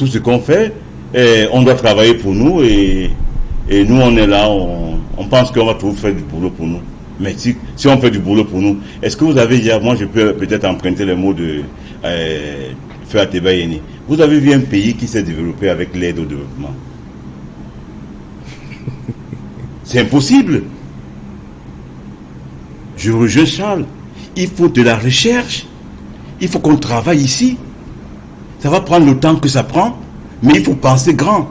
tout ce qu'on fait, on doit travailler pour nous et nous on est là, on pense qu'on va toujours faire du boulot pour nous. Mais si on fait du boulot pour nous, est-ce que vous avez dit, moi je peux peut-être emprunter les mots de Feu Ateba Yeni. Vous avez vu un pays qui s'est développé avec l'aide au développement? C'est impossible. Je rejoins Charles. Il faut de la recherche. Il faut qu'on travaille ici. Ça va prendre le temps que ça prend, mais il faut penser grand.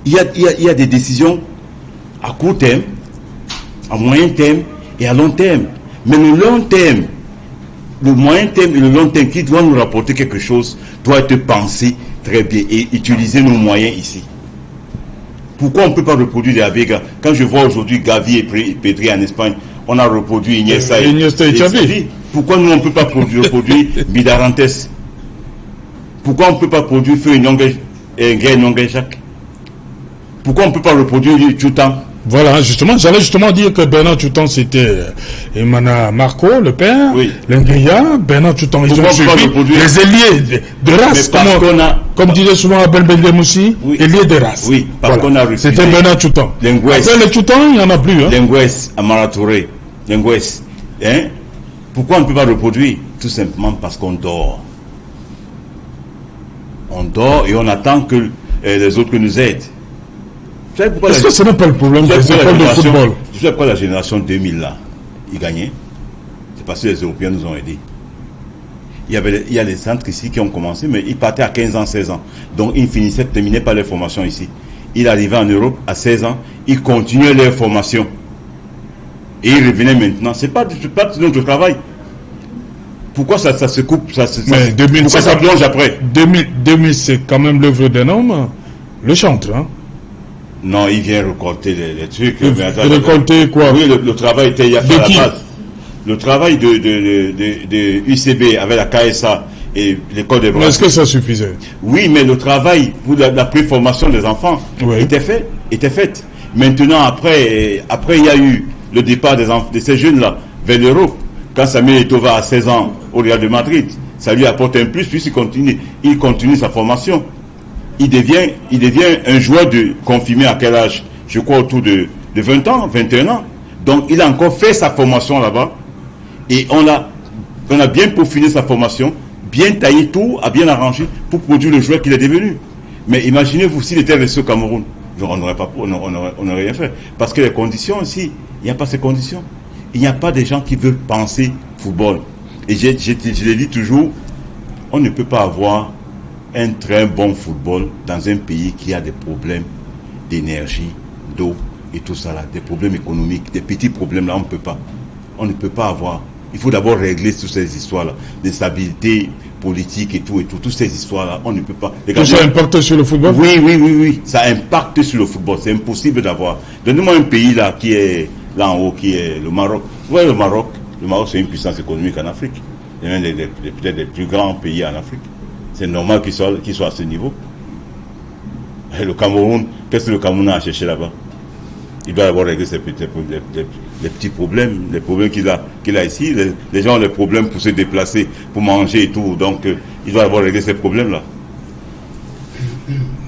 Il y a des décisions à court terme, à moyen terme et à long terme. Mais le long terme, le moyen terme et le long terme qui doit nous rapporter quelque chose doit être pensé très bien et utiliser nos moyens ici. Pourquoi on ne peut pas reproduire des Avega? Quand je vois aujourd'hui Gavi et Pedri en Espagne, on a reproduit Iniesta et Xavi. Pourquoi nous on ne peut pas reproduire Bidarantes? Pourquoi on ne peut pas produire Feu Nyongue Jacques? Pourquoi on ne peut pas reproduire Tchoutan? Voilà, justement, j'allais justement dire que Bernard Tchoutan c'était Emmanuel Marco, le père, oui. L'Ingria, Bernard Tchoutan, ils ont suivi les ailiers de race, comme disait souvent Abel Belgemoussi, oui. Ailiers de race. Oui, parce qu'on a refusé. C'était Bernard Tchoutan. Après le Tchoutan, il n'y en a plus. Hein. Linguès, Amara Touré, Linguès. Hein? Pourquoi on ne peut pas reproduire? Tout simplement parce qu'on dort. On dort et on attend que les autres nous aident. Est-ce que ce n'est pas le problème des écoles de football? Je sais pourquoi la génération 2000 là, ils gagnaient. C'est parce que les Européens nous ont aidés. Il y a les centres ici qui ont commencé, mais ils partaient à 15 ans, 16 ans. Donc ils terminaient pas leur formation ici. Ils arrivaient en Europe à 16 ans, ils continuaient leur formation. Et ils revenaient maintenant. C'est pas notre travail. Pourquoi ça se coupe, pourquoi ça plonge après? 2000 c'est quand même l'œuvre d'un homme, le chantre, hein? Non, il vient récolter les trucs. Récolter quoi? Oui, le travail était il y a fait à la base. Le travail de UCB avec la KSA et l'école des bras. Est-ce que ça suffisait? Oui, mais le travail pour la préformation des enfants était fait. Maintenant, après, il y a eu le départ de ces jeunes-là vers l'Europe. Quand Samuel Eto'o va à 16 ans au Real de Madrid, ça lui apporte un plus, puisqu'il continue sa formation. Il devient un joueur confirmé à quel âge? Je crois autour de 20 ans, 21 ans. Donc il a encore fait sa formation là-bas. Et on a bien peaufiné sa formation, bien taillé tout, a bien arrangé pour produire le joueur qu'il est devenu. Mais imaginez-vous s'il était resté au Cameroun, on n'aurait rien fait. Parce que les conditions ici, il n'y a pas ces conditions. Il n'y a pas des gens qui veulent penser football. Et je l'ai dit toujours, on ne peut pas avoir un très bon football dans un pays qui a des problèmes d'énergie, d'eau et tout ça là, des problèmes économiques, des petits problèmes là, on ne peut pas avoir. Il faut d'abord régler toutes ces histoires là, des stabilités politiques et tout, toutes ces histoires là, on ne peut pas. Ça impacte sur le football? Oui, ça impacte sur le football, c'est impossible d'avoir. Donnez-moi un pays là qui est là en haut, qui est le Maroc. Vous voyez le Maroc c'est une puissance économique en Afrique. C'est l'un peut-être des plus grands pays en Afrique. C'est normal qu'il soit à ce niveau. Et le Cameroun, qu'est-ce que le Cameroun a à chercher là-bas? Il doit avoir réglé les petits problèmes, les problèmes qu'il a ici. Les gens ont des problèmes pour se déplacer, pour manger et tout. Donc, il doit avoir réglé ces problèmes-là.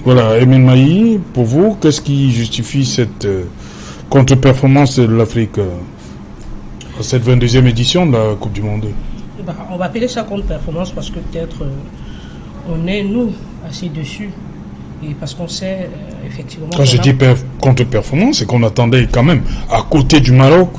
Voilà, Emin Maï, pour vous, qu'est-ce qui justifie cette contre-performance de l'Afrique à cette 22e édition de la Coupe du Monde? On va appeler ça contre-performance parce que peut-être on est, nous, assez dessus. Et parce qu'on sait, effectivement... Quand je dis contre-performance, c'est qu'on attendait quand même, à côté du Maroc,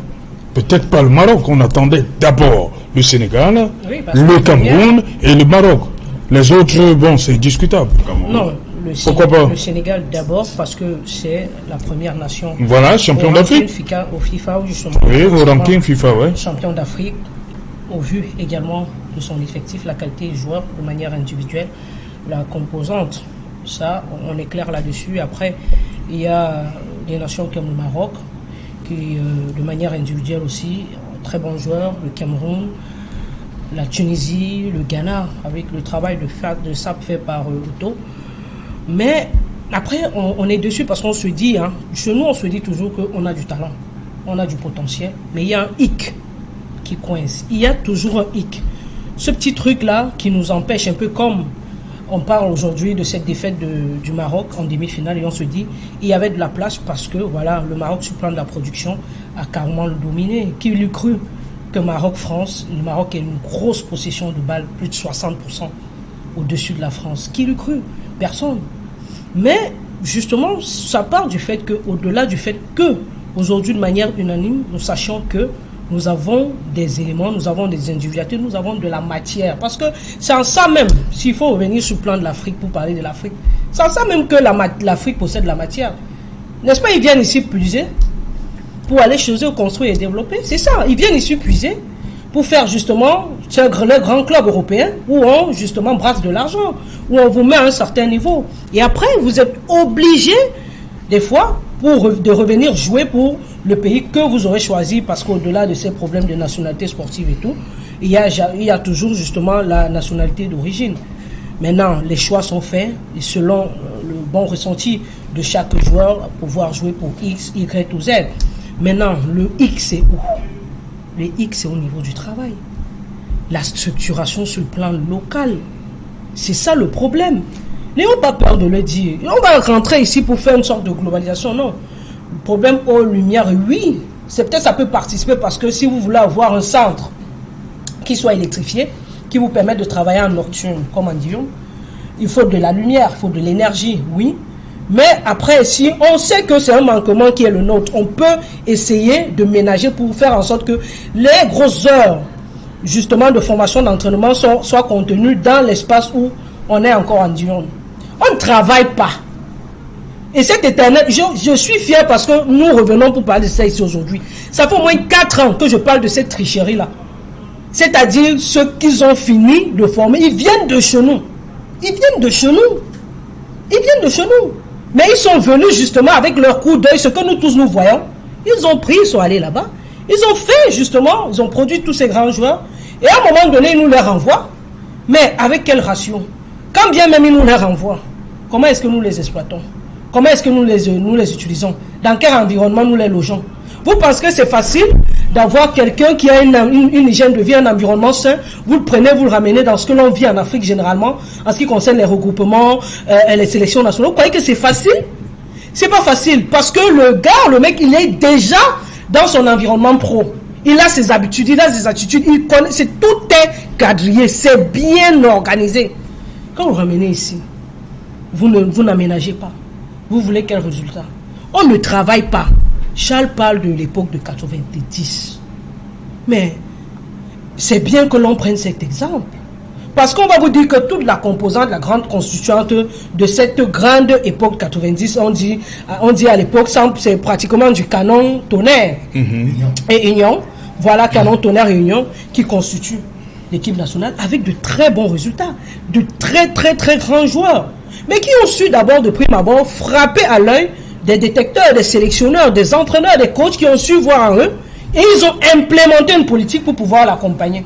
peut-être pas le Maroc, on attendait d'abord le Sénégal, le Cameroun et le Maroc. Les autres, bon, c'est discutable. Non, le Sénégal d'abord parce que c'est la première nation. Voilà, champion d'Afrique. Au FIFA, justement. Oui, au ranking FIFA, oui. Champion d'Afrique, au vu également de son effectif, la qualité des joueurs de manière individuelle, la composante. Ça, on est clair là-dessus. Après, il y a des nations comme le Maroc, qui, de manière individuelle aussi, très bons joueurs, le Cameroun, la Tunisie, le Ghana, avec le travail de SAP fait par Otto. Mais après, on est dessus parce qu'on se dit, chez nous, on se dit toujours qu'on a du talent, on a du potentiel, mais il y a un hic qui coince. Il y a toujours un hic. Ce petit truc-là qui nous empêche un peu comme on parle aujourd'hui de cette défaite du Maroc en demi-finale et on se dit il y avait de la place parce que voilà, le Maroc sur le plan de la production a carrément le dominé. Qui l'eût cru que Maroc-France, le Maroc a une grosse possession de balles, plus de 60% au-dessus de la France. Qui l'eût cru? Personne. Mais justement, ça part du fait que, au-delà du fait que aujourd'hui, de manière unanime, nous sachions que nous avons des éléments, nous avons des individualités, nous avons de la matière. Parce que c'est en ça même, s'il faut revenir sur le plan de l'Afrique pour parler de l'Afrique, c'est en ça même que l'Afrique possède la matière. N'est-ce pas? Ils viennent ici puiser pour aller chez eux construire et développer. C'est ça, ils viennent ici puiser pour faire justement le grand club européen où on justement brasse de l'argent, où on vous met à un certain niveau. Et après, vous êtes obligé, des fois, de revenir jouer pour le pays que vous aurez choisi, parce qu'au-delà de ces problèmes de nationalité sportive et tout, il y a toujours justement la nationalité d'origine. Maintenant, les choix sont faits et selon le bon ressenti de chaque joueur, pouvoir jouer pour X, Y ou Z. Maintenant, le X c'est où? Le X c'est au niveau du travail. La structuration sur le plan local. C'est ça le problème. N'ayons pas peur de le dire. On va rentrer ici pour faire une sorte de globalisation, non. Le problème aux lumières, oui, c'est peut-être ça peut participer parce que si vous voulez avoir un centre qui soit électrifié, qui vous permette de travailler en nocturne, comme en Dion, il faut de la lumière, il faut de l'énergie, oui. Mais après, si on sait que c'est un manquement qui est le nôtre, on peut essayer de ménager pour faire en sorte que les grosses heures, justement, de formation, d'entraînement soient contenues dans l'espace où on est encore en Dion. On ne travaille pas. Et cet éternel, je suis fier parce que nous revenons pour parler de ça ici aujourd'hui. Ça fait au moins 4 ans que je parle de cette tricherie-là. C'est-à-dire ceux qu'ils ont fini de former, ils viennent de chez nous. Ils viennent de chez nous. Ils viennent de chez nous. Mais ils sont venus justement avec leur coup d'œil, ce que nous tous nous voyons. Ils ont pris, ils sont allés là-bas. Ils ont fait justement, ils ont produit tous ces grands joueurs. Et à un moment donné, ils nous les renvoient. Mais avec quel ratio? Quand bien même ils nous les renvoient, comment est-ce que nous les exploitons? Comment est-ce que nous les utilisons? Dans quel environnement nous les logeons? Vous pensez que c'est facile d'avoir quelqu'un qui a une hygiène de vie, un environnement sain? Vous le prenez, vous le ramenez dans ce que l'on vit en Afrique généralement, en ce qui concerne les regroupements, les sélections nationales. Vous croyez que c'est facile? C'est pas facile parce que le mec, il est déjà dans son environnement pro. Il a ses habitudes, il a ses attitudes, il connaît, tout est quadrillé, c'est bien organisé. Quand vous ramenez ici, vous n'aménagez pas. Vous voulez quel résultat? On ne travaille pas. Charles parle de l'époque de 90. Mais c'est bien que l'on prenne cet exemple. Parce qu'on va vous dire que toute la composante, la grande constituante de cette grande époque 90, on dit à l'époque, c'est pratiquement du canon tonnerre et Union. Voilà, canon tonnerre et Union qui constitue l'équipe nationale avec de très bons résultats, de très très très grands joueurs. Mais qui ont su d'abord, de prime abord, frapper à l'œil des détecteurs, des sélectionneurs, des entraîneurs, des coachs qui ont su voir en eux et ils ont implémenté une politique pour pouvoir l'accompagner.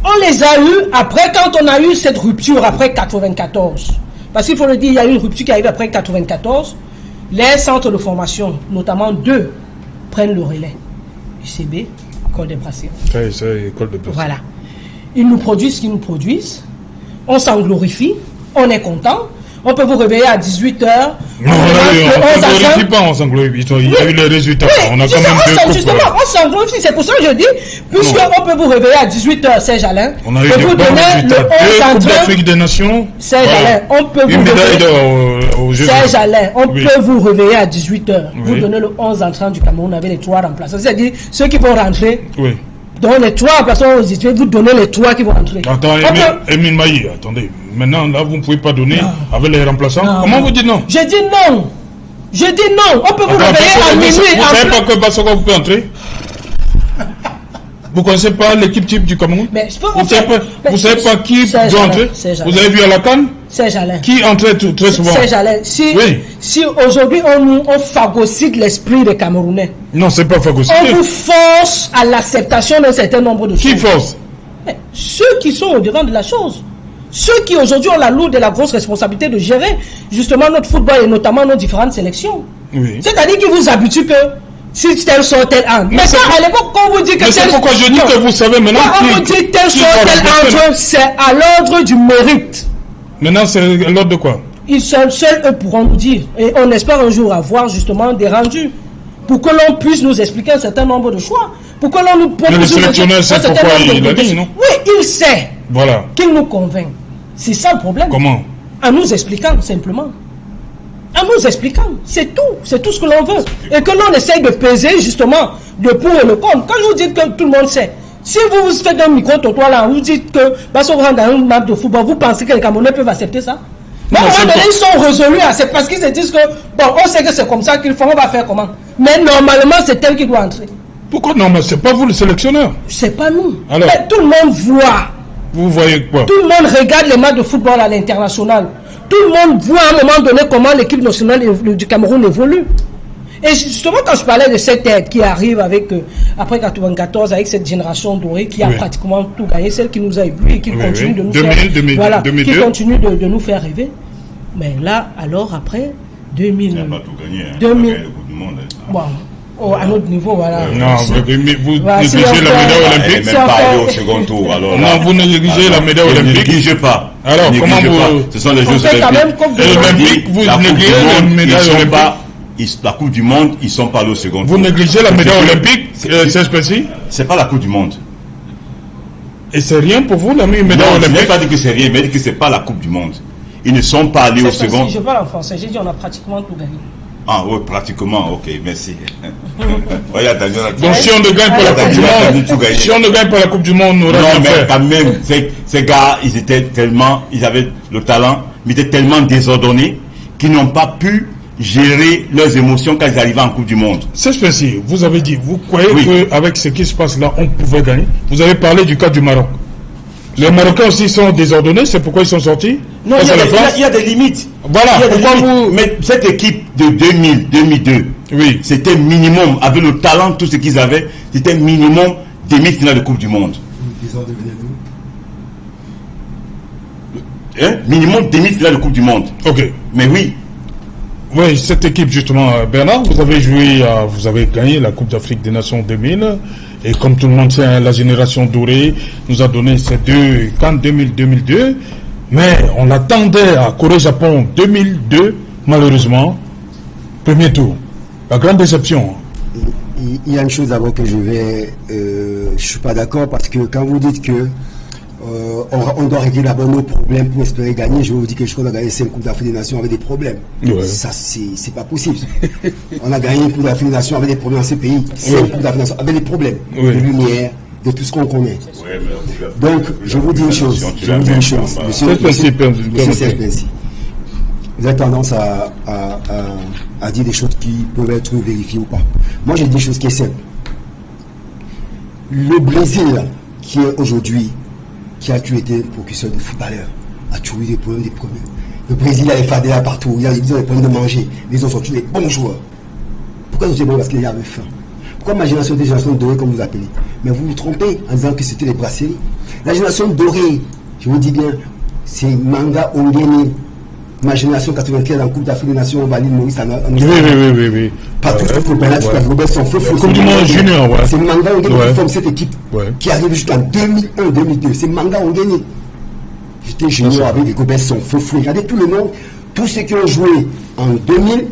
On les a eus après, quand on a eu cette rupture après 94. Parce qu'il faut le dire, il y a eu une rupture qui arrive après 94. Les centres de formation, notamment 2, prennent le relais. UCB, École des Brasseurs. C'est École des Brasseurs. Voilà. Ils nous produisent ce qu'ils nous produisent. On s'en glorifie. On est content. On peut vous réveiller à 18h. Non, on ne glorifie pas, on s'en glorifie. Il y a eu les résultats. Oui, on a quand même justement, on s'en glorifie. C'est pour ça que je dis, puisqu'on peut vous réveiller à 18h, Serge Alain. On a eu des bons résultats. 2 Coupes d'Afrique des Nations. Serge Alain, on peut vous réveiller. Serge Alain, on peut vous réveiller à 18h. Vous donnez le 11 entrants du Cameroun avec les 3 remplaçants. C'est-à-dire, ceux qui vont rentrer. Oui. Donc les 3 remplaçants aux États-Unis, vous donnez les 3 qui vont rentrer. Attends, Émile Maï, attendez. Maintenant, là, vous ne pouvez pas donner avec les remplaçants. Non. Comment vous dites non? Je dis non. Je dis non. On peut vous réveiller à minuit. Vous ne savez pas que Bassoko peut entrer? Vous ne connaissez pas l'équipe type du Cameroun? Vous ne savez pas qui doit entrer? Vous avez vu à la CAN? Serge Alain. Qui entrait très souvent? Serge Alain. Si aujourd'hui on phagocyte l'esprit des Camerounais. Non, c'est pas phagocyté. On vous force à l'acceptation d'un certain nombre de choses. Qui force? Ceux qui sont au devant de la chose. Ceux qui aujourd'hui ont la lourde et la grosse responsabilité de gérer justement notre football et notamment nos différentes sélections. Oui. C'est-à-dire qu'ils vous habituent que si tel sort tel entre. Mais ça, à l'époque, quand on vous dit que c'est pourquoi je dis que vous savez maintenant quand on vous dit tel sort tel entre, c'est à l'ordre du mérite. Maintenant, c'est l'ordre de quoi? Ils seuls eux pourront nous dire. Et on espère un jour avoir justement des rendus pour que l'on puisse nous expliquer un certain nombre de choix. Pour que l'on nous propose. Le sélectionneur sait pourquoi il a dit, non? Oui, il sait. Voilà. Qu'il nous convainc. C'est ça le problème. Comment? En nous expliquant, simplement. En nous expliquant. C'est tout. C'est tout ce que l'on veut. Et que l'on essaye de peser, justement, le pour et le contre. Quand je vous dis que tout le monde sait, si vous vous faites un micro-trottoir là, vous dites que, parce qu'on rentre dans un match de football, vous pensez que les Camerounais peuvent accepter ça? Mais à un moment donné, ils sont résolus, c'est parce qu'ils se disent que, bon, on sait que c'est comme ça qu'ils font, on va faire comment? Mais normalement, c'est elle qui doit entrer. Pourquoi non? Mais c'est pas vous le sélectionneur. C'est pas nous. Alors, mais tout le monde voit. Vous voyez quoi? Tout le monde regarde les matchs de football à l'international. Tout le monde voit à un moment donné comment l'équipe nationale du Cameroun évolue. Et justement, quand je parlais de cette aide qui arrive avec, après 94, avec cette génération dorée qui a pratiquement tout gagné, celle qui nous a éblouis et qui continue de nous faire, qui continue de nous faire rêver. Mais là, alors après 2000, n'a pas tout gagné, 2000, le Coupe du Monde. Bon, à notre niveau, voilà. Non, vous négligez la médaille olympique. Même pas aller au second tour. Alors, non, vous négligez la médaille olympique. Ne négligez pas. Alors, comment vous... Ce sont les Jeux olympiques. Vous négligez la médaille olympique. La Coupe du Monde, ils sont pas allés au second tour. Vous négligez la médaille olympique, c'est spécifique? C'est pas la Coupe du Monde. Et c'est rien pour vous, la médaille olympique? Je n'ai pas dit que c'est rien, mais dit que c'est pas la Coupe du Monde. Ils ne sont pas allés au second. Je parle en français, j'ai dit on a pratiquement tout gagné. Ah oui, pratiquement, ok, merci. Donc si on ne gagne pas la Coupe du Monde, si on ne gagne pas la Coupe du Monde, nous non, mais quand même, ces gars, ils avaient le talent, mais ils étaient tellement désordonnés qu'ils n'ont pas pu gérer leurs émotions quand ils arrivaient en Coupe du Monde. C'est spécial. Vous avez dit, vous croyez qu'avec ce qui se passe là, on pouvait gagner? Vous avez parlé du cas du Maroc. Les Marocains aussi sont désordonnés, c'est pourquoi ils sont sortis? Non, il y a des limites. Voilà, Mais cette équipe de 2002, c'était minimum, avec le talent, tout ce qu'ils avaient, c'était minimum demi-finale de Coupe du Monde. Minimum demi-finale de Coupe du Monde. Ok. Mais oui. Oui, cette équipe justement, Bernard, vous avez joué, vous avez gagné la Coupe d'Afrique des Nations 2000. Et comme tout le monde sait, la génération dorée nous a donné ces deux CAN 2000-2002. Mais on attendait à Corée-Japon 2002, malheureusement, premier tour. La grande déception. Il y a une chose d'abord que je suis pas d'accord, parce que quand vous dites que on doit régler d'abord nos problèmes pour espérer gagner, je vais vous dire que je crois qu'on a gagné 5 Coupes d'Afrique des Nations avec des problèmes. Ouais. Ça, c'est pas possible. On a gagné une Coupe d'Afrique des Nations avec des problèmes dans ces pays. 5 Coupes d'Afrique des Nations avec des problèmes. De lumière, de tout ce qu'on connaît. Donc, je vous dis une chose. Monsieur Serpensi, vous avez tendance à dire des choses qui peuvent être vérifiées ou pas. Moi, j'ai dit des choses qui sont simples. Le Brésil, qui est aujourd'hui, qui a toujours été professeur de footballeur, a toujours eu des problèmes. Le Brésil a les fadéas partout, ils ont des problèmes de manger, les autres sont tous des bons joueurs. Pourquoi ils ont des bons? Parce qu'ils avaient faim. Pourquoi ma génération était génération dorée, comme vous appelez? Mais vous vous trompez en disant que c'était les brasseries. La génération dorée, je vous dis bien, c'est Manga Ongeni. Ma génération 95 en Coupe d'Afrique des Nations, on valide Maurice oui. Partout, il faut Bernard, Robert, son feu. Coupe du Monde junior, c'est Manga Ongeni qui forme cette équipe qui arrive jusqu'en 2001-2002. C'est Manga Ongeni. J'étais junior avec les Gobert, son feu. Regardez tout le monde, tous ceux qui ont joué en 2000,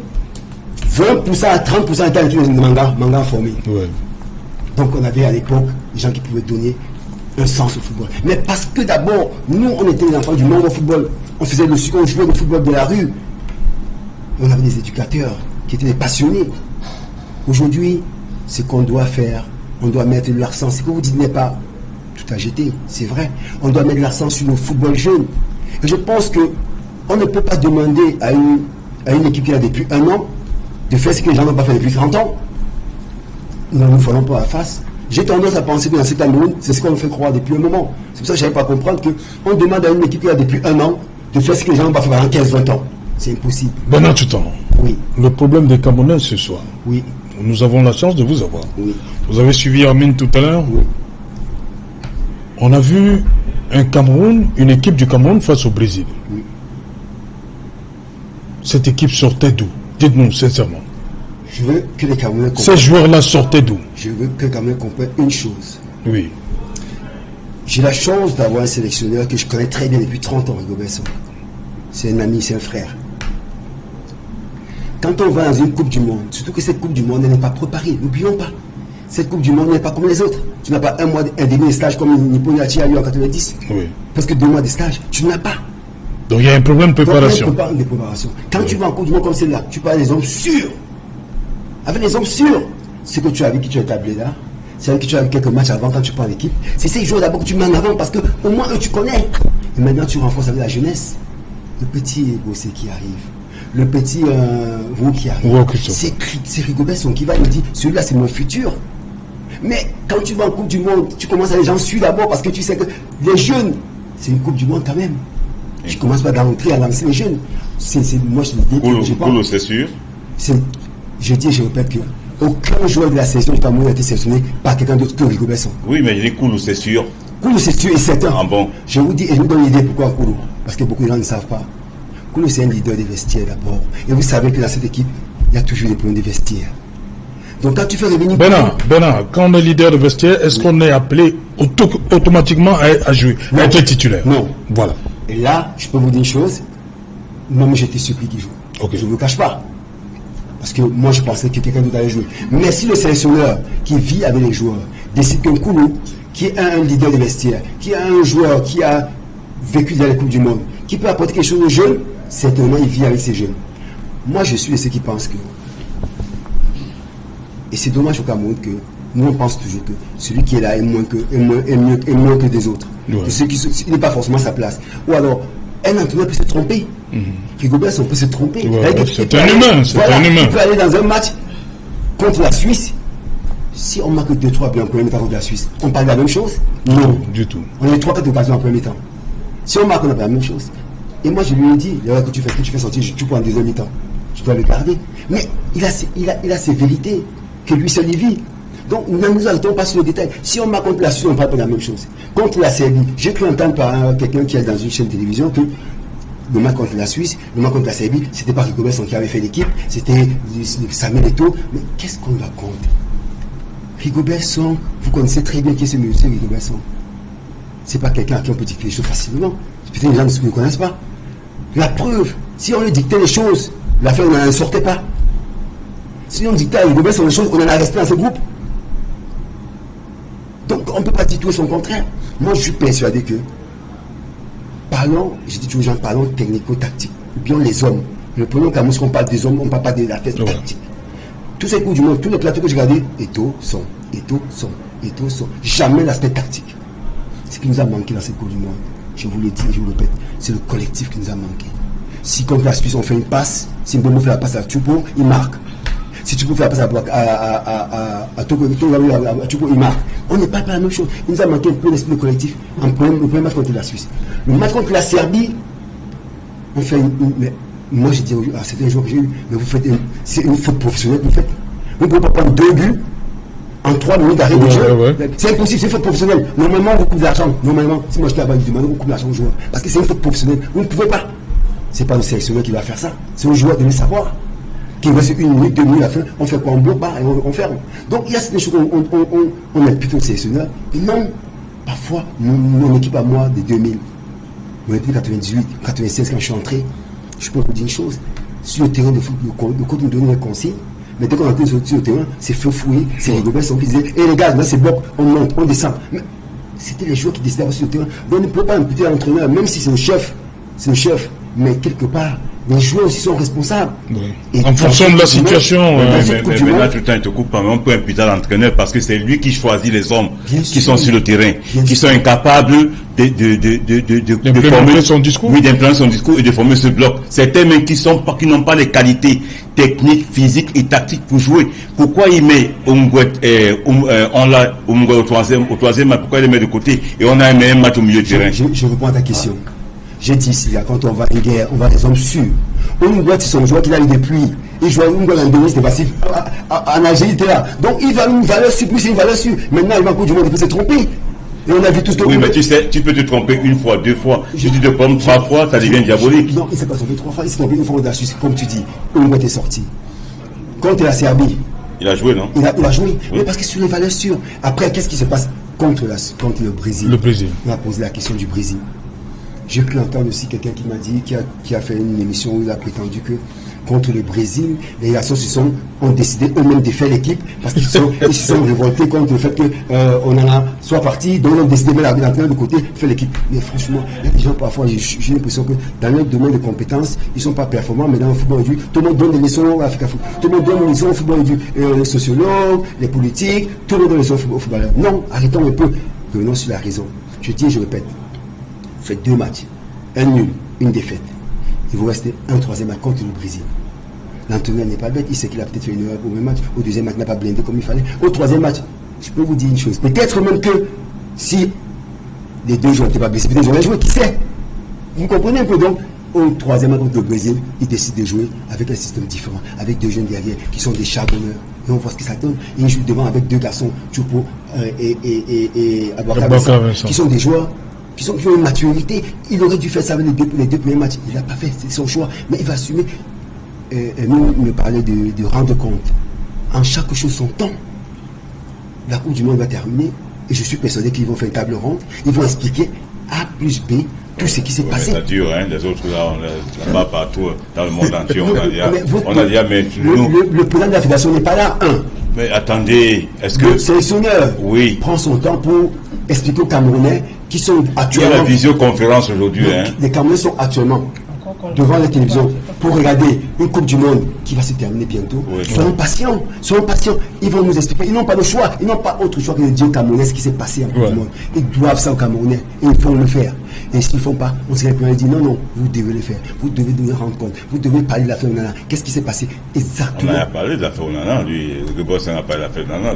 20% à 30% étaient tous les Manga formés. Donc on avait à l'époque des gens qui pouvaient donner un sens au football. Mais parce que d'abord, nous, on était les enfants du monde au football. On faisait on jouait le football de la rue. On avait des éducateurs qui étaient des passionnés. Aujourd'hui, ce qu'on doit faire, on doit mettre l'accent. Ce que vous dites n'est pas tout à jeter, c'est vrai. On doit mettre l'accent sur le football jeune. Et je pense qu'on ne peut pas demander à une équipe qui a depuis 1 an de faire ce que les gens n'ont pas fait depuis 30 ans. Nous ne nous faisons pas la face. J'ai tendance à penser que dans ce Cameroun, c'est ce qu'on nous fait croire depuis un moment. C'est pour ça que je n'arrive pas à comprendre qu'on demande à une équipe qui a depuis 1 an de faire ce que les gens n'ont pas fait pendant 15-20 ans. C'est impossible. Bernard Tutan, le problème des Camerounais ce soir, nous avons la chance de vous avoir. Vous avez suivi Amine tout à l'heure. On a vu une équipe du Cameroun face au Brésil. Cette équipe sortait d'où? Dites-nous sincèrement. Je veux que les Camerounais comprennent. Ces joueurs-là sortaient d'où? Je veux que les Camerounais comprennent une chose. Oui. J'ai la chance d'avoir un sélectionneur que je connais très bien depuis 30 ans, Rigobert Song. c'est un ami, c'est un frère. Quand on va dans une Coupe du Monde, surtout que cette Coupe du Monde, elle n'est pas préparée, n'oublions pas. Cette Coupe du Monde n'est pas comme les autres. Tu n'as pas un mois, un demi de stage comme Nipponiachi a eu en 90. Oui. Parce que 2 mois de stage, tu n'as pas. Donc il y a un problème de préparation. Donc, il y a un problème de préparation. Quand tu vas en Coupe du Monde comme celle-là, tu parles des hommes sûrs. Avec les hommes sûrs, c'est que tu as avec qui tu as établi là. C'est avec qui tu as eu quelques matchs avant quand tu prends l'équipe. C'est ces joueurs d'abord que tu mets en avant parce que au moins eux tu connais. Et maintenant tu renforces avec la jeunesse. Le petit Bossé qui arrive. Le petit Roux qui arrive. C'est Rigobert qui va et dit celui-là c'est mon futur. Mais quand tu vas en Coupe du Monde, tu commences à les gens suivre d'abord parce que tu sais que les jeunes, c'est une Coupe du Monde quand même. Tu commences pas d'entrer à lancer les jeunes. Moi je dis Koulo, c'est sûr. Je dis et je répète que aucun joueur de la sélection du Cameroun n'a été sélectionné par quelqu'un d'autre que Rigobert. Oui, mais je dis Koulo, c'est sûr. Koulo, c'est sûr et certain. Ah bon? Je vous dis et je vous donne l'idée pourquoi Koulo. Parce que beaucoup de gens ne savent pas. Koulo, c'est un leader des vestiaires d'abord. Et vous savez que dans cette équipe, il y a toujours des problèmes de vestiaires. Donc quand tu fais revenir... Bernard, quand on est leader de vestiaire, est-ce qu'on est appelé automatiquement à jouer, à être titulaire? Non. Voilà. Et là, je peux vous dire une chose. Moi, j'étais surpris qu'il joue. Okay. Je ne me cache pas. Parce que moi, je pensais que quelqu'un d'autre allait jouer. Mais si le sélectionneur qui vit avec les joueurs décide qu'un Koulo, qui est un leader de vestiaire, qui est un joueur qui a vécu dans les Coupes du Monde, qui peut apporter quelque chose aux jeunes, certainement il vit avec ces jeunes. Moi, je suis de ceux qui pensent que... Et c'est dommage au Cameroun que nous, on pense toujours que celui qui est là est mieux que des autres. Ouais. Il n'est pas forcément à sa place. Ou alors, un entraîneur peut se tromper. Rigobert, on peut se tromper. Ouais, c'est un humain. Il peut aller dans un match contre la Suisse. Si on marque 2-3 buts en premier temps contre la Suisse, on parle de la même chose? Non. Du tout. On a eu 3-4 occasions en premier temps. Si on marque, on n'a pas la même chose. Et moi, je lui ai dit, l'erreur que tu fais sortir, tu prends en deuxième mi-temps. Tu dois le garder. Mais il a ses vérités que lui seul y vit. Donc, ne nous arrêtons pas sur le détail. Si on marque contre la Suisse, on parle de la même chose. Contre la Serbie, j'ai cru entendre par quelqu'un qui est dans une chaîne de télévision que le match contre la Suisse, le match contre la Serbie, c'était pas Rigobert qui avait fait l'équipe, c'était Samuel Eto'o. Mais qu'est-ce qu'on raconte? Rigobert, vous connaissez très bien qui est ce monsieur Rigobert. C'est pas quelqu'un à qui on peut dicter les choses facilement. Peut-être les gens ne connaissent pas. La preuve, si on lui dictait les choses, l'affaire on n'en sortait pas. Si on dictait à Rigobert sur les choses, on en a resté dans ce groupe. Donc on ne peut pas dire tout et son contraire. Moi je suis persuadé que parlons, je dis toujours aux gens, parlons technico-tactique. Ou bien les hommes. Le problème quand on parle des hommes, on ne parle pas de la tête tactique. Tous ces coups du monde, tous les plateaux que j'ai regardés, Eto'o sont. Jamais l'aspect tactique. Ce qui nous a manqué dans cette Coupe du Monde, je vous le dis et je vous le répète, c'est le collectif qui nous a manqué. Si contre la Suisse on fait une passe, si Mbombo fait la passe à Tchoupo, il marque. Si tu peux faire la passe à Togo, il marque. On n'est pas la même chose. Il nous a manqué un peu l'esprit collectif le premier match contre la Suisse. Le match contre la Serbie, on fait moi j'ai dit à certains joueurs que j'ai eu, mais vous faites c'est une faute professionnelle, vous faites. Vous ne pouvez pas prendre 2 buts en 3 minutes d'arrêt de jeu. Ouais. C'est impossible, c'est une faute professionnelle. Normalement, on vous coupe de l'argent. Normalement, si moi je là-bas, je demande, on coupe de l'argent aux joueurs. Parce que c'est une faute professionnelle. Vous ne pouvez pas. C'est pas le sélectionneur qui va faire ça. C'est au joueur de le savoir. Qui reste 1 minute, 2 minutes, à la fin, on fait quoi? On bloque, et on ferme. Donc il y a des choses on est plutôt sélectionneur. Et non, parfois, mon équipe à moi de 2000, mon équipe 98, 96, quand je suis entré, je peux vous dire une chose. Sur le terrain de foot, le coach nous donnait des consignes. Mais dès qu'on est sur le terrain, c'est feu fouillé, c'est Rigobert qui disait, et les gars, là c'est bloc, on monte, on descend. Mais c'était les joueurs qui décidaient sur le terrain. Donc on ne peut pas imputer à l'entraîneur, même si c'est le chef, mais quelque part, les joueurs aussi sont responsables. Oui. En fonction de la situation. Mais là, tout le temps, il te coupe, on peut imputer à l'entraîneur parce que c'est lui qui choisit les hommes qui sont sur le terrain, qui sont incapables d'implémenter son discours. Oui, d'implémenter son discours et de former ce bloc. Certains même qui n'ont pas les qualités techniques, physiques et tactiques pour jouer. Pourquoi il met Umgwet au troisième match, pourquoi il le met de côté et on a un meilleur match au milieu de terrain? Je réponds à ta question. J'ai dit ici, quand on va à une guerre, on va des hommes sûrs. Umgwet, c'est son joueur qui a eu des pluies. Il joue à Umgwet en demi, c'était facile. En Algérie, il était là. Donc il va une valeur sûre, plus c'est une valeur sûre. Maintenant, il va en Coupe du Monde, il peut se tromper. Et on a vu tout ce que... Oui, mais tu sais, tu peux te tromper 1 fois, 2 fois. Je dis de prendre 3 fois, ça devient diabolique. Non, il ne s'est pas trompé 3 fois, il s'est trompé 1 fois contre la Suisse, comme tu dis. Umgwet est sorti. Contre la Serbie. Il a joué, non? Il a joué. Oui. Mais parce que sur les valeurs sûres. Après, qu'est-ce qui se passe contre le Brésil? Le Brésil. On a posé la question du Brésil. J'ai pu entendre aussi quelqu'un qui m'a dit, qui a fait une émission où il a prétendu que contre le Brésil, les garçons ont décidé eux-mêmes de faire l'équipe parce qu'ils se sont révoltés contre le fait que Onana soit parti, donc ils ont décidé de mettre l'entraîneur de côté, faire l'équipe. Mais franchement, il y a des gens parfois, j'ai l'impression que dans leur domaine de compétences, ils ne sont pas performants, mais dans le football réduit, tout le monde donne des leçons à Africa Foot. Tout le monde donne des leçons au football réduit. Les sociologues, les politiques, tout le monde donne des leçons au footballeur. Non, arrêtons un peu. Revenons sur la raison. Je dis et je répète, faites 2 matchs, un nul, une défaite. Il vous reste un 3e match contre le Brésil. L'entraîneur n'est pas bête, il sait qu'il a peut-être fait une erreur au premier match. Au 2e match, il n'a pas blindé comme il fallait. Au 3e match, je peux vous dire une chose. Peut-être même que si les 2 joueurs n'étaient pas blessés, peut-être ils auraient joué, qui sait? Vous comprenez un peu donc? Au 3e match contre le Brésil, il décide de jouer avec un système différent, avec 2 jeunes derrière qui sont des charbonneurs. Et on voit ce que ça donne. Et il joue devant avec 2 garçons, Choupo et Abouakar, qui sont des joueurs qui ont une maturité. Il aurait dû faire ça avec les 2 premiers matchs. Il n'a pas fait, c'est son choix. Mais il va assumer. Nous, me parlait de rendre compte. En chaque chose son temps. La Coupe du Monde va terminer. Et je suis persuadé qu'ils vont faire une table ronde. Ils vont expliquer A plus B tout ce qui s'est passé. Ça dure, hein, les autres là, on là-bas partout, dans le monde entier, on a dit, mais le président de la fédération n'est pas là, Mais attendez, est-ce que... Le sélectionneur prend son temps pour expliquer aux Camerounais qui sont actuellement... Il y a la visioconférence aujourd'hui. Les Camerounais sont actuellement devant la télévision pour regarder une Coupe du Monde qui va se terminer bientôt. Soyons patients, ils vont nous expliquer. Ils n'ont pas le choix, ils n'ont pas autre choix que de dire aux Camerounais ce qui s'est passé en Coupe du Monde. Ils doivent ça aux Camerounais et ils vont le faire. Et s'ils ne font pas, on serait prêt à dire non, vous devez le faire. Vous devez nous rendre compte. Vous devez parler de l'affaire Onana. Qu'est-ce qui s'est passé exactement? On a parlé de l'affaire Onana, lui. Le boss n'a pas parlé de l'affaire Onana.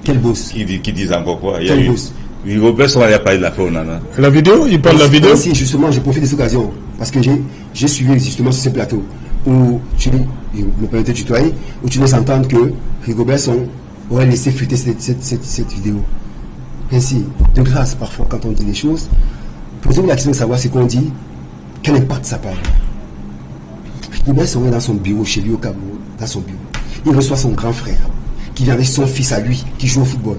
Quel boss? Qui dit encore quoi? Quel boss? Hugo Besson n'a pas parlé de l'affaire Onana. La vidéo, il parle de la vidéo? Si, justement, j'ai profité de cette occasion parce que j'ai suivi justement sur ce plateau où tu me permets de tutoyer, où tu laisses entendre que Hugo Besson aurait laissé fuiter cette vidéo. Ainsi, de grâce, parfois, quand on dit les choses, posez-vous la question de savoir ce qu'on dit, quel impact ça parle. Hugo Besson est dans son bureau chez lui au Cameroun, dans son bureau. Il reçoit son grand frère, qui vient avec son fils à lui, qui joue au football.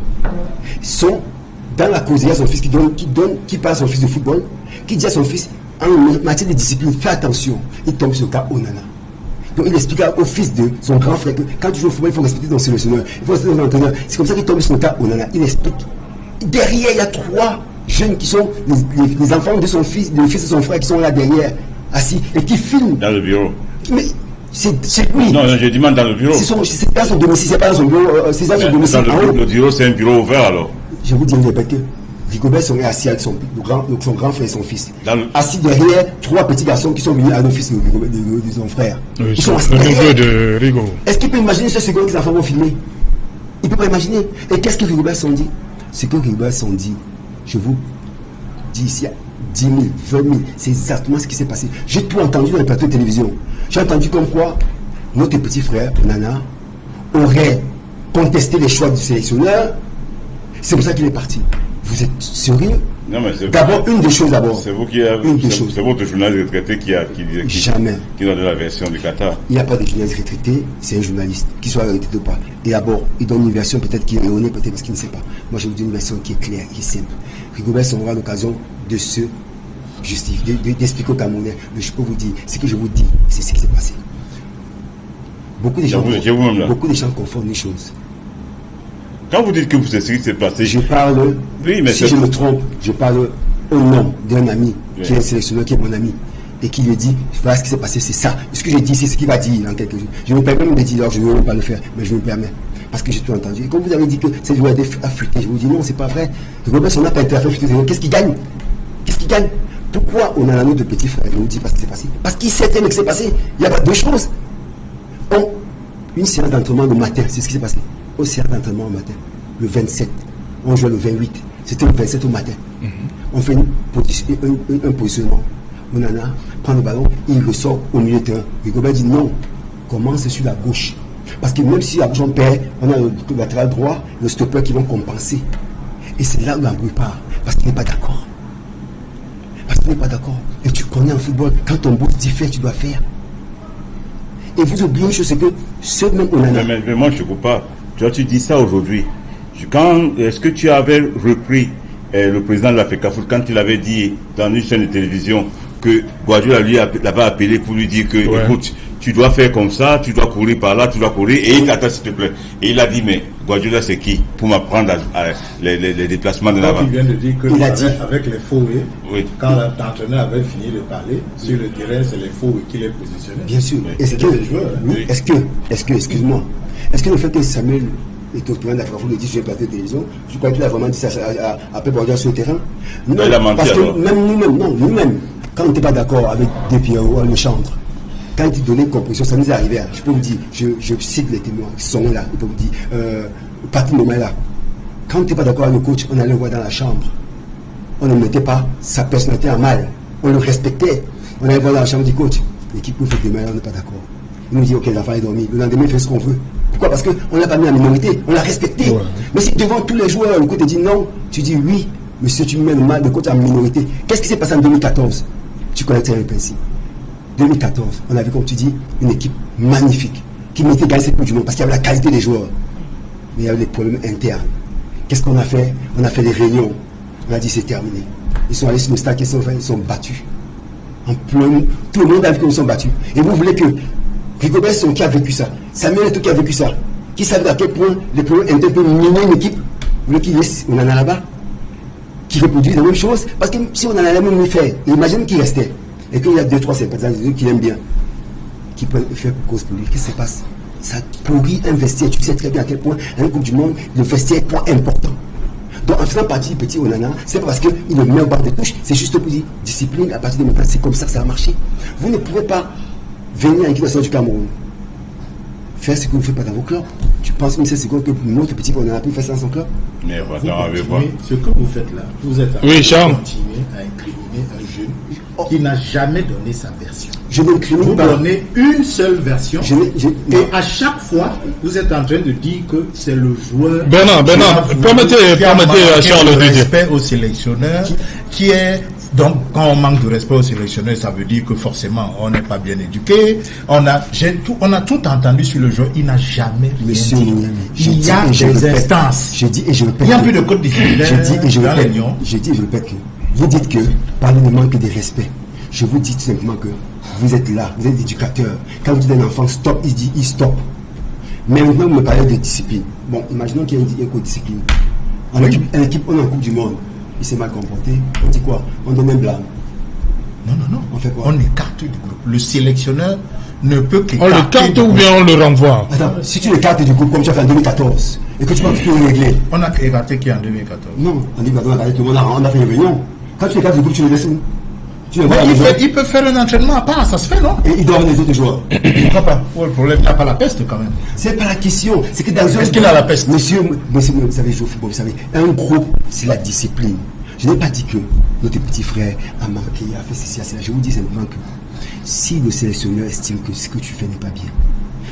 Dans la cause, il y a son fils qui parle à son fils de football, qui dit à son fils, en matière de discipline, fais attention, il tombe sur le cas Onana. Donc il explique au fils de son grand frère que quand tu joues au football, il faut respecter ton sélectionneur, il faut respecter ton entraîneur. C'est comme ça qu'il tombe sur le cas Onana. Il explique. Derrière, il y a 3 jeunes qui sont les enfants de son fils, le fils de son frère qui sont là derrière, assis, et qui filment. Dans le bureau. Mais c'est lui. Non, je demande dans le bureau. C'est pas son domicile, c'est pas dans son bureau, c'est dans son domicile. Le bureau, c'est un bureau ouvert alors. Je vous dis une répète que Rigobert serait assis avec son grand frère et son fils. Assis derrière 3 petits garçons qui sont venus à l'office de son frère. Oui, ils sont assis derrière. De Rigo. Est-ce qu'il peut imaginer ce seconde que les enfants vont filmer? Il ne peut pas imaginer. Et qu'est-ce que Rigobert s'en dit? Ce que Rigobert s'en dit, je vous dis ici, 10 000, 20 000, c'est exactement ce qui s'est passé. J'ai tout entendu dans les plateaux de télévision. J'ai entendu comme quoi notre petit frère, Nana, aurait contesté les choix du sélectionneur. C'est pour ça qu'il est parti. Vous êtes sérieux? Non, mais d'abord, une des choses d'abord. C'est vous qui avez. C'est votre journaliste retraité qui donne la version du Qatar. Il n'y a pas de journaliste retraité, c'est un journaliste, qu'il soit retraité ou pas. Et d'abord, il donne une version peut-être qui est erronée, peut-être parce qu'il ne sait pas. Moi, je vous dis une version qui est claire, qui est simple. Rigobert aura l'occasion de se justifier, d'expliquer aux Camerounais. Mais je peux vous dire, ce que je vous dis, c'est ce qui s'est passé. Beaucoup de gens confondent les choses. Quand vous dites que vous savez ce qui s'est passé, je parle, oui, mais si je me trompe, je parle au nom d'un ami qui est un sélectionneur, qui est mon ami, et qui lui dit, voilà ce qui s'est passé, c'est ça. Ce que j'ai dit, c'est ce qu'il va dire dans quelques jours. Je me permets de dire, alors je ne veux pas le faire, mais je me permets. Parce que j'ai tout entendu. Et quand vous avez dit que cette vidéo a affûté, je vous dis non, c'est pas vrai. Robert, on n'a pas été affûté. Qu'est-ce qu'il gagne? Qu'est-ce qu'il gagne? Pourquoi on a la note de petit frère? Je vous dis pas ce qui s'est passé. Parce qu'il sait ce qui s'est passé. Il n'y a pas deux choses. Une séance d'entraînement le matin, c'est ce qui s'est passé. Au séance d'entraînement au matin, le 27, on joue le 28, c'était le 27 au matin. On fait un positionnement. Onana prend le ballon, il ressort au milieu de terrain. Rigobert dit non, commence sur la gauche. Parce que même si on perd, on a le latéral droit, le stopper qui vont compenser. Et c'est là où l'embrouille part, parce qu'il n'est pas d'accord. Parce qu'il n'est pas d'accord. Et tu connais en football, quand ton boss dit faire, tu dois faire. Et vous oubliez une chose, c'est que ce même Onana. Mais moi, je ne comprends pas. Tu dis ça aujourd'hui. Est-ce que tu avais repris le président de la FECAFOOT, quand il avait dit dans une chaîne de télévision que Guardiola lui l'avait appelé pour lui dire que écoute, tu dois faire comme ça, tu dois courir par là, tu dois courir, et il t'attend s'il te plaît. Et il a dit, mais Guardiola c'est qui pour m'apprendre les déplacements de l'avant. Il vient de dire que avec les fouets, quand l'entraîneur avait fini de parler, sur le terrain, c'est les fouets qui les positionnaient. Bien sûr. Est-ce que, excuse-moi, est-ce que le fait que Samuel est au président de la FECAFOOT le dit sur le plateau de télévision, tu crois qu'il a vraiment dit ça à Pep Guardiola sur le terrain? Non, il a menti, parce que même nous-mêmes, quand on n'était pas d'accord avec Despiero, le chantre, quand il donnait une composition, ça nous est arrivé. Je peux vous dire, je cite les témoins qui sont là, ils peuvent vous dire, Patrick Moment est là. Quand on n'était pas d'accord avec le coach, on allait le voir dans la chambre. On ne mettait pas sa personnalité en mal. On le respectait. On allait voir dans la chambre du coach. L'équipe nous fait demain, on n'est pas d'accord. Il nous dit, ok, l'enfant est dormi. Le lendemain, il fait ce qu'on veut. Pourquoi? Parce qu'on ne l'a pas mis en minorité. On l'a respecté. Ouais. Mais si devant tous les joueurs, le coach te dit non, tu dis oui, monsieur, tu mets le mal de coach en minorité. Qu'est-ce qui s'est passé en 2014? Tu connais le principe. 2014, on a vu, comme tu dis, une équipe magnifique qui mettait gagner cette Coupe du Monde parce qu'il y avait la qualité des joueurs. Mais il y avait des problèmes internes. Qu'est-ce qu'on a fait? On a fait des réunions. On a dit c'est terminé. Ils sont allés sur le stade, qu'est-ce qu'ils ont fait? Ils sont battus. En plein, tout le monde a vu qu'ils sont battus. Et vous voulez que Rigobert Song qui a vécu ça, Samuel Eto'o qui a vécu ça, qui savait à quel point les problèmes internes peuvent miner une équipe, vous voulez qu'il laisse, on en a là-bas, qui reproduit la même chose? Parce que si on en a la même fait, imagine qu'il restait. Et qu'il y a 2-3 sympathisants qui l'aiment bien, qui peuvent faire cause pour lui. Qu'est-ce qui se passe? Ça pourrit un vestiaire. Tu sais très bien à quel point, à la Coupe du Monde, le vestiaire est point important. Donc en faisant partie du petit Onana, c'est pas parce qu'il est meilleur barre de touche, c'est juste pour dire discipline, à partir de maintenant, c'est comme ça que ça a marché. Vous ne pouvez pas venir à l'équipe nationale du Cameroun, faire ce que vous ne faites pas dans vos clubs. Tu penses que c'est ce que notre petit Onana pu faire ça dans son club? Mais ce que vous faites là, vous êtes en train de continuer à incriminer un jeune qui n'a jamais donné sa version. Je n'incrimine pas. Vous donnez une seule version. Et à chaque fois, vous êtes en train de dire que c'est le joueur. Bernard, permettez à Charles de dire. Respect au sélectionneur qui est. Donc, quand on manque de respect au sélectionneur, ça veut dire que forcément, on n'est pas bien éduqué. On a tout entendu sur le jeu. Il n'a jamais rien dit. Il y a des instances. Je dis et je répète. Il n'y a plus de code disciplinaire. Je dis et je répète que vous dites que parlez de manque de respect. Je vous dis tout simplement que vous êtes là, vous êtes éducateur. Quand vous dites à un enfant stop, il dit il stop. Mais maintenant, vous me parlez de discipline. Bon, imaginons qu'il y ait une discipline. En équipe, on est en Coupe du Monde. Il s'est mal comporté. On dit quoi? On donne un blâme. Non. On fait quoi? On écarte du groupe. Le sélectionneur ne peut qu'écarter. On le carte ou bien on le renvoie? Attends, si tu l'écartes du groupe comme tu as fait en 2014 et que tu peux le régler. On a écarté qui en 2014? Non, en 2014, on a fait une réunion. Quand tu écartes du groupe, tu le laisses où? Il peut faire un entraînement à part, ça se fait, non? Et il doit avoir les autres joueurs. Pourquoi pas? Le problème, il n'a pas la peste quand même. C'est pas la question. C'est que dans Est-ce qu'il a la peste? Monsieur, vous savez, jouer au football, vous savez, un groupe, c'est la discipline. Je n'ai pas dit que notre petit frère a manqué, a fait ceci, cela. Je vous dis simplement que si le sélectionneur estime que ce que tu fais n'est pas bien,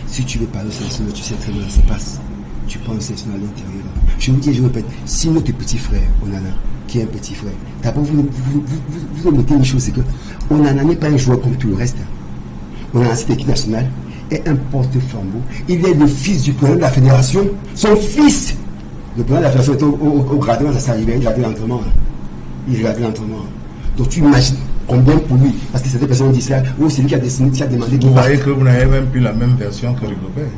si tu veux parler au sélectionneur, tu sais très bien ce qui se passe. Tu prends le sélectionneur à l'intérieur. Je vous dis et je répète, si notre petit frère, Onana, qui est un petit frère, d'abord vous notez une chose, c'est que Onana n'est pas un joueur comme tout le reste. Onana, cette équipe nationale, est un porte-flambeau. Il est le fils du président de la fédération. Son fils, le président de la fédération, était au gradin, ça s'est arrivé, il regardait l'entraînement. Donc tu imagines combien pour lui, parce que certaines personnes disent ça, ou c'est lui qui a demandé. Vous voyez que vous n'avez même plus la même version que Rigobert.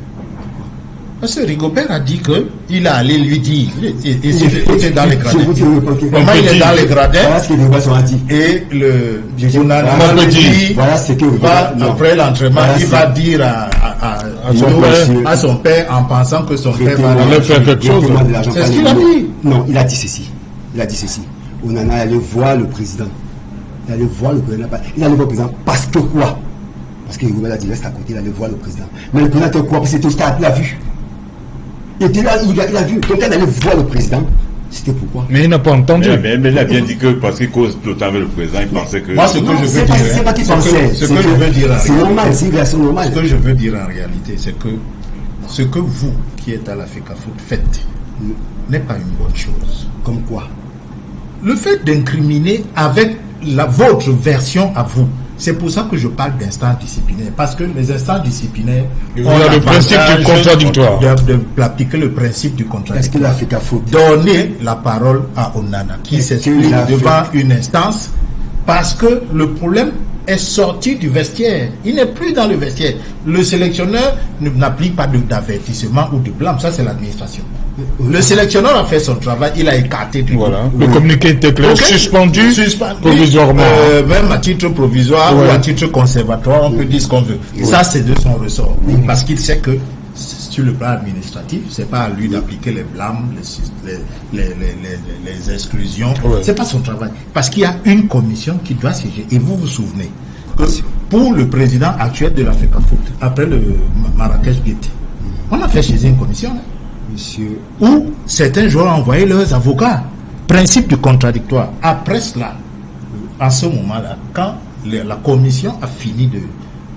Parce que Rigobert a dit qu'il a allé lui dire, il était dans les gradins. Comment il est dans les gradins? Voilà ce que les Rigobert sont dit. Et le Onana dit, voilà ce que après l'entraînement, il va dire à son père en pensant que son père va faire quelque chose. C'est ce qu'il a dit. Non, il a dit ceci. Onana allait voir le président. Il allait voir le président parce que quoi? Parce que Rigobert a dit reste à côté, il allait voir le président. Mais le président était quoi? Parce que c'était au stade, il a vu. Il était là, il a vu. Donc elle allait voir le président. C'était pourquoi? Mais il n'a pas entendu. Mais il a bien dit que parce qu'il cause tout le temps avec le président, il pensait que. Moi, ce que je veux dire. C'est pas qu'il pensait. Ce que je veux dire. C'est normal, c'est une réaction normale. Ce que je veux dire en réalité, c'est que ce que vous, qui êtes à la FECAFOOT, faites n'est pas une bonne chose. Comme quoi? Le fait d'incriminer avec votre version à vous, C'est pour ça que je parle d'instants disciplinaires. Parce que les instants disciplinaires ont le principe du contradictoire. D'appliquer le principe du contradictoire. Est-ce qu'il a fait qu'à faute? Donner la parole à Onana, qui s'explique devant une instance, parce que le problème est sorti du vestiaire. Il n'est plus dans le vestiaire. Le sélectionneur n'applique pas d'avertissement ou de blâme. Ça, c'est l'administration. Le sélectionneur a fait son travail, il a écarté du voilà. Le communiqué était clair, suspendu provisoirement. Même à titre provisoire ou à titre conservatoire, on peut dire ce qu'on veut. Ça, c'est de son ressort. Parce qu'il sait que sur le plan administratif, c'est pas à lui d'appliquer les blâmes, les exclusions. C'est pas son travail. Parce qu'il y a une commission qui doit siéger. Et vous vous souvenez que pour le président actuel de l'Africa Foot, après le Marrakech Gate, on a fait chez une commission. Monsieur. Où certains joueurs ont envoyé leurs avocats. Principe du contradictoire. Après cela, à ce moment-là, quand la commission a fini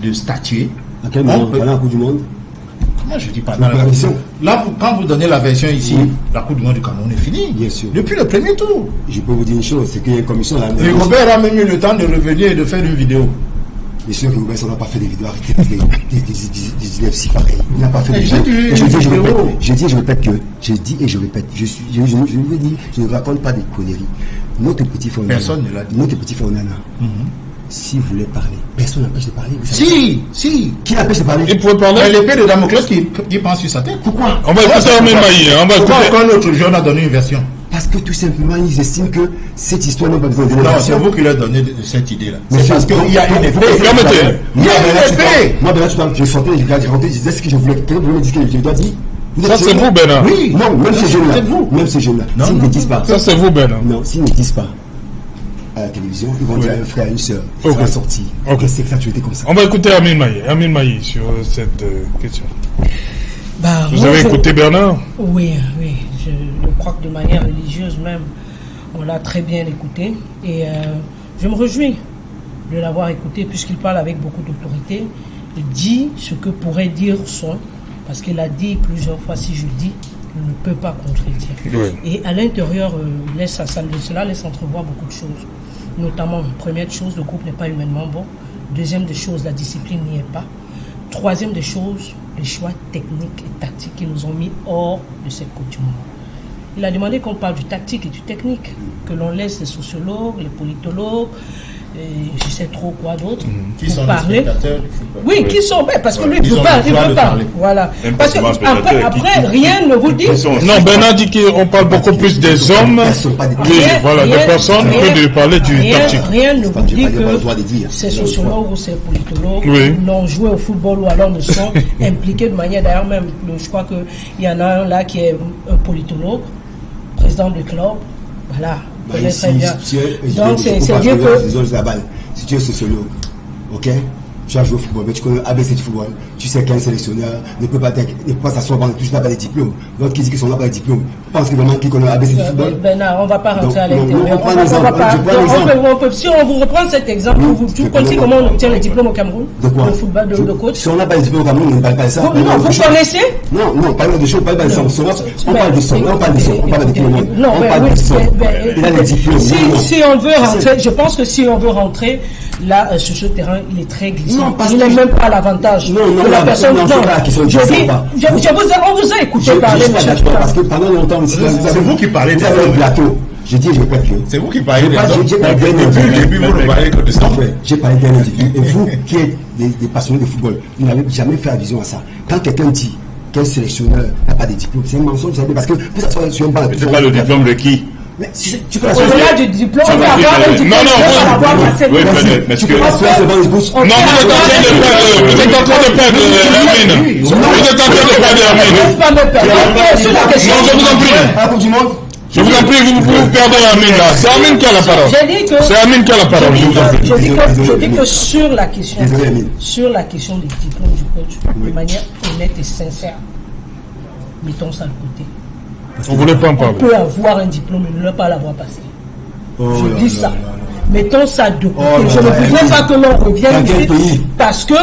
de statuer, à quel moment? Pendant la Coupe du Monde? Moi je dis pas dans la commission. Là, quand vous donnez la version ici, la Coupe du Monde du Cameroun est finie. Bien sûr. Depuis le premier tour. Je peux vous dire une chose, c'est qu'il y a une commission là. Et Robert a même eu le temps de revenir et de faire une vidéo. Bien sûr que Robert n'a pas fait des vidéos avec des si pareil. Il n'a pas fait des vidéos. Je dis et je répète que je dis et je répète. Je vous dis, je ne raconte pas des conneries. Notre petit frère personne ne l'a dit. Notre petit frère Onana. Si vous voulez parler, personne n'empêche de parler. Si. Qui l'empêche de parler? Il pourrait parler. L'épée de Damoclès qui pense sur sa tête. Pourquoi? On va écouter Amin Maï. Pourquoi encore notre jeune a donné une version? Parce que tout simplement, ils estiment que cette histoire n'a pas besoin de non, c'est vous qui leur donnez cette idée-là. C'est parce qu'il y a une épée. Il y a une épée. Moi, Bernard, je sortais, je disais ce que je voulais. Vous me dites que je dois dire. Ça, c'est vous, Bernard. Oui, non, même ces jeunes-là. Même ces jeunes-là. S'ils ne disent pas. Ça, c'est vous, Bernard. Non, s'ils ne disent pas à la télévision, ils vont dire à un frère, à une soeur. Ils vont sortir. C'est que ça a été comme ça. On va écouter Amin Maï sur cette question. Bah, vous avez écouté Bernard? Oui. Je crois que de manière religieuse même, on l'a très bien écouté. Et je me réjouis de l'avoir écouté puisqu'il parle avec beaucoup d'autorité. Il dit ce que pourrait dire son, parce qu'il a dit plusieurs fois, si je dis, il ne peut pas contredire. Et à l'intérieur, cela laisse entrevoir beaucoup de choses. Notamment, première chose, le groupe n'est pas humainement bon. Deuxième des choses, la discipline n'y est pas. Troisième des choses, les choix techniques et tactiques qui nous ont mis hors de cette Coupe du Monde. Il a demandé qu'on parle du tactique et du technique, que l'on laisse les sociologues, les politologues, et je sais trop quoi d'autre, qui sont parler. Les spectateurs du football. Oui, qui sont, parce que lui, il ne veut pas. Voilà. Parce que après, rien ne vous dit. Non, Bernard dit qu'on parle beaucoup plus des hommes, des personnes, que de parler du tactique. Rien ne vous dit que ces sociologues ou ces politologues n'ont joué au football ou alors ne sont impliqués de manière, d'ailleurs même, je crois qu'il y en a un là qui est un politologue, président du club, voilà. Très bien. Donc c'est dire que si tu es sociologue, ok, tu as joué au football, mais tu connais ABC du football, tu sais qu'un sélectionneur ne peut pas s'asseoir pendant tout, tu n'as pas de diplôme. L'autre qui dit qu'ils sont là pas de diplôme, pense que vraiment qui connaît ABC du football. On ne va pas rentrer à l'intérieur. Si on vous reprend cet exemple, tu connais comment on obtient les diplômes au Cameroun? De quoi? Le football de coach. Si on n'a pas de diplôme au Cameroun, on ne parle pas de ça. Non, vous connaissez? Non, parlons de choses, on parle pas de ça. On parle de ça, on parle de ça, on parle de tout le monde. Non, on parle de ça. Il a les diplômes. Si on veut rentrer, je pense que si on veut rentrer, là, sur ce terrain, il est très glissant. Il n'est même pas l'avantage de la personne. Non, on vous a écouté parler, monsieur. Parce que pendant longtemps, c'est vous qui parlez des plateaux. J'ai dit, je répète que. C'est vous qui parlez des J'ai parlé d'un début, vous ne parlez que de ça. J'ai parlé d'un individu. Et vous, qui êtes des passionnés de football, vous n'avez jamais fait allusion à ça. Quand quelqu'un dit qu'un sélectionneur n'a pas de diplôme, c'est un mensonge, vous savez, parce que vous s'assoyez sur un banc. C'est pas le diplôme de qui? Mais si tu peux au-delà du diplôme, on va avoir un diplôme. Mais tu peux pas se faire devant les bouches. Non, vous êtes en train de perdre Amine. Vous êtes en train de perdre Amine. Sur la question. Non, je vous en prie. À la Coupe du Monde. Je vous en prie, vous perdez Amine là. C'est Amine qui a la parole. C'est Amine qui a la parole, je vous en prie. Je dis que sur la question des diplômes du coach, de manière honnête et sincère, mettons ça de côté. Vous ne voulez pas en parler. On peut avoir un diplôme et ne pas l'avoir passé. Je dis ça. Mettons ça de côté. Je ne voudrais pas que l'on revienne ici parce que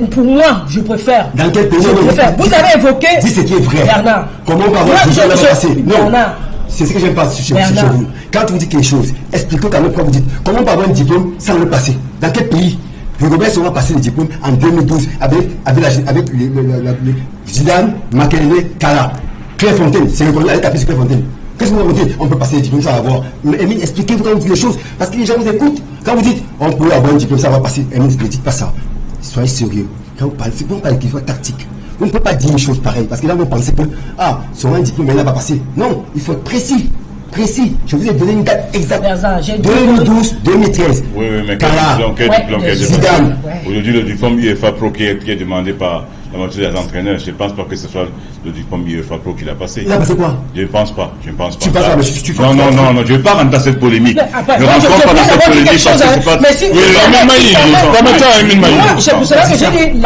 pour moi, je préfère. Dans quel pays Vous avez évoqué. Dis ce qui est vrai. Bernard. Comment on va avoir un diplôme passé? Non. Bernard. C'est ce que j'aime pas chez vous. Quand vous dites quelque chose, expliquez-moi pourquoi vous dites. Comment on peut avoir un diplôme sans le passer? Dans quel pays Rigobert Song a passé le diplôme en 2012 avec Zidane, Makelele, Kala. Claire Fontaine, c'est le collègue, elle a tapé sur Claire Fontaine. Qu'est-ce que vous avez dit? On peut passer les diplômes, ça va voir. Mais Emile, expliquez-vous quand vous dites les choses, parce que les gens vous écoutent. Quand vous dites, on peut avoir un diplôme, ça va passer. Emile, ne dites pas ça. Soyez sérieux. Quand vous parlez, c'est pas une question tactique. Vous ne pouvez pas dire une chose pareille, parce que là, vous pensez que, sur un diplôme, mais là, va passer. Non, il faut être précis. Précis. Je vous ai donné une date exacte. 2012, 2013. Oui, mais quel diplôme Zidane. Aujourd'hui, le diplôme UEFA Pro qui est demandé par la moitié des entraîneurs, je ne pense pas que ce soit le diplôme UEFA Pro qu'il a passé. Il a passé quoi? Je ne pense pas. Tu penses pas, mais tu non, je ne vais pas rentrer dans cette polémique. Ne rentre pas dans cette polémique parce que c'est pas... Mais si... C'est pour cela que j'ai dit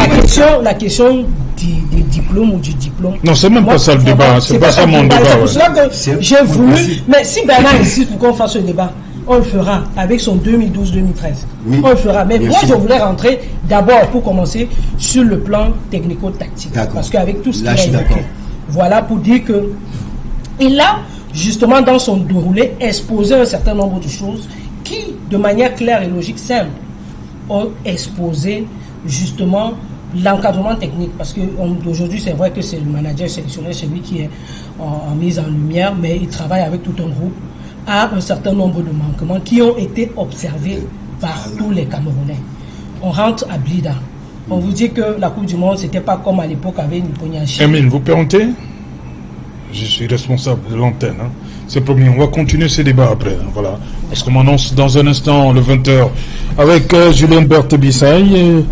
la question des diplômes ou du diplôme. Non, c'est même pas ça le débat. C'est pas ça mon débat. C'est pour cela que j'ai voulu... Mais si Bernard insiste pour qu'on fasse ce débat, on le fera avec son 2012-2013. Oui, on le fera. Mais moi, je voulais rentrer d'abord, pour commencer, sur le plan technico-tactique. Parce qu'avec tout ce qu'il a évoqué, voilà, pour dire que il a, justement, dans son déroulé, exposé un certain nombre de choses qui, de manière claire et logique, simple, ont exposé, justement, l'encadrement technique. Parce qu'aujourd'hui, c'est vrai que c'est le manager sélectionneur, celui qui est en mise en lumière, mais il travaille avec tout un groupe à un certain nombre de manquements qui ont été observés par tous les Camerounais. On rentre à Blida. On vous dit que la Coupe du Monde, c'était pas comme à l'époque avec Niponiachi. Emile, vous permettez? Je suis responsable de l'antenne. C'est promis. On va continuer ce débat après. Voilà. Parce qu'on m'annonce dans un instant, le 20h, avec Julien Berthe-Bissaï,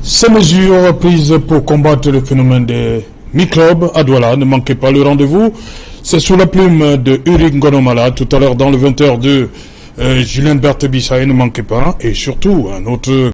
ces mesures prises pour combattre le phénomène des microbes à Douala. Ne manquez pas le rendez-vous. C'est sous la plume de Uri Ngonomala, tout à l'heure dans le 20h de Julien Berthe-Bissaï, ne manquez pas. Et surtout, un autre